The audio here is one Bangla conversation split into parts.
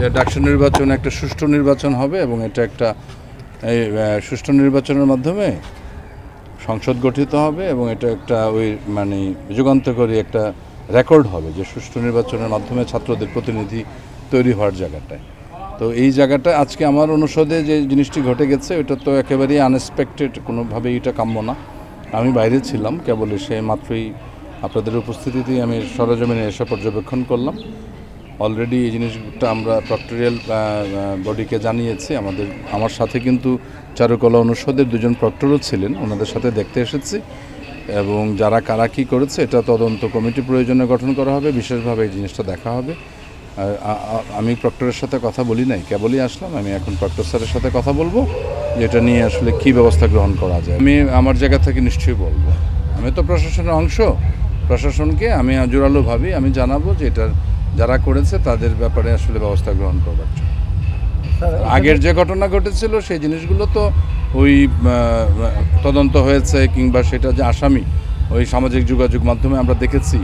যে ডাকসু নির্বাচন একটা সুষ্ঠু নির্বাচন হবে এবং এটা একটা সুষ্ঠু নির্বাচনের মাধ্যমে সংসদ গঠিত হবে এবং এটা একটা ওই মানে যুগান্তকারী একটা রেকর্ড হবে যে সুষ্ঠু নির্বাচনের মাধ্যমে ছাত্রদের প্রতিনিধি তৈরি হওয়ার জায়গাটায়। তো এই জায়গাটা আজকে আমার অনুষদে যে জিনিসটি ঘটে গেছে এটা তো একেবারেই আনএক্সপেক্টেড, কোনোভাবেই এটা কাম্য না। আমি বাইরে ছিলাম, কেবল এসে মাত্রই আপনাদের উপস্থিতিতেই আমি সরেজমিনে এসে পর্যবেক্ষণ করলাম। অলরেডি এই জিনিসটা আমরা প্রক্টরিয়াল বডিকে জানিয়েছি। আমার সাথে কিন্তু চারুকলা অনুষদের দুজন প্রক্টরও ছিলেন, ওনাদের সাথে দেখতে এসেছি এবং যারা কারা কী করেছে এটা তদন্ত কমিটি প্রয়োজনে গঠন করা হবে, বিশেষভাবে এই জিনিসটা দেখা হবে। আমি প্রক্টরের সাথে কথা বলি নাই, কেবলই আসলাম। আমি এখন প্রক্টর স্যারের সাথে কথা বলবো যে এটা নিয়ে আসলে কী ব্যবস্থা গ্রহণ করা যায়। আমি আমার জায়গা থেকে নিশ্চয়ই বলবো, আমি তো প্রশাসনের অংশ, প্রশাসনকে আমি জোরালো ভাবি আমি জানাবো যে এটার যারা করেছে তাদের ব্যাপারে আসলে ব্যবস্থা গ্রহণ করবার জন্য। আগের যে ঘটনা ঘটেছিল সেই জিনিসগুলো তো ওই তদন্ত হয়েছে, কিংবা সেটা যে আসামি ওই সামাজিক যোগাযোগ মাধ্যমে আমরা দেখেছি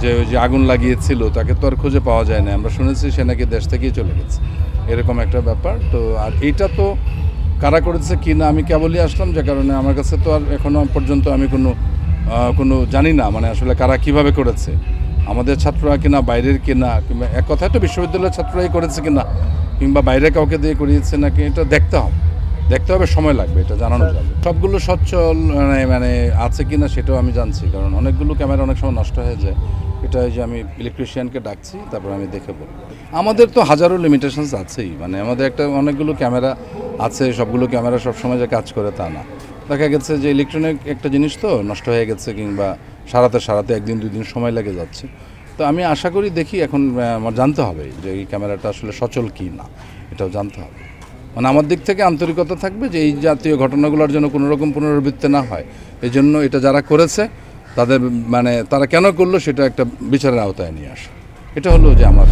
যে ওই যে আগুন লাগিয়েছিল তাকে তো আর খুঁজে পাওয়া যায় না, আমরা শুনেছি সে নাকি দেশ থেকেই চলে গেছে, এরকম একটা ব্যাপার। তো আর এইটা তো কারা করেছে কি না আমি কেবলই আসলাম, যে কারণে আমার কাছে তো আর এখনও পর্যন্ত আমি কোনো জানি না মানে আসলে কারা কিভাবে করেছে, আমাদের ছাত্ররা কিনা বাইরের কিনা, কিংবা এক কথায় তো বিশ্ববিদ্যালয়ের ছাত্ররাই করেছে কিনা, কিংবা বাইরে কাউকে দিয়ে করিয়েছে নাকি, এটা দেখতে হবে, সময় লাগবে, এটা জানানো যাবে। সবগুলো সচ্ছল মানে আছে কিনা সেটাও আমি জানছি, কারণ অনেকগুলো ক্যামেরা অনেক সময় নষ্ট হয়ে যায়। এটা যে আমি ইলেকট্রিশিয়ানকে ডাকছি, তারপর আমি দেখে বলবো। আমাদের তো হাজারো লিমিটেশনস আছেই, মানে আমাদের অনেকগুলো ক্যামেরা আছে, সবগুলো ক্যামেরা সবসময় যে কাজ করে তা না। দেখা গেছে যে ইলেকট্রনিক একটা জিনিস তো নষ্ট হয়ে গেছে, কিংবা সারাতে একদিন দুই দিন সময় লেগে যাচ্ছে। তো আমি আশা করি দেখি এখন আমার জানতে হবে যে এই ক্যামেরাটা আসলে সচল কি না, এটাও জানতে হবে। মানে আমার দিক থেকে আন্তরিকতা থাকবে যে এই জাতীয় ঘটনাগুলোর জন্য কোনো রকম পুনরাবৃত্তি না হয়, এই জন্য এটা যারা করেছে তাদের মানে তারা কেন করলো সেটা একটা বিচারের আওতায় নিয়ে আসে, এটা হলো যে আমার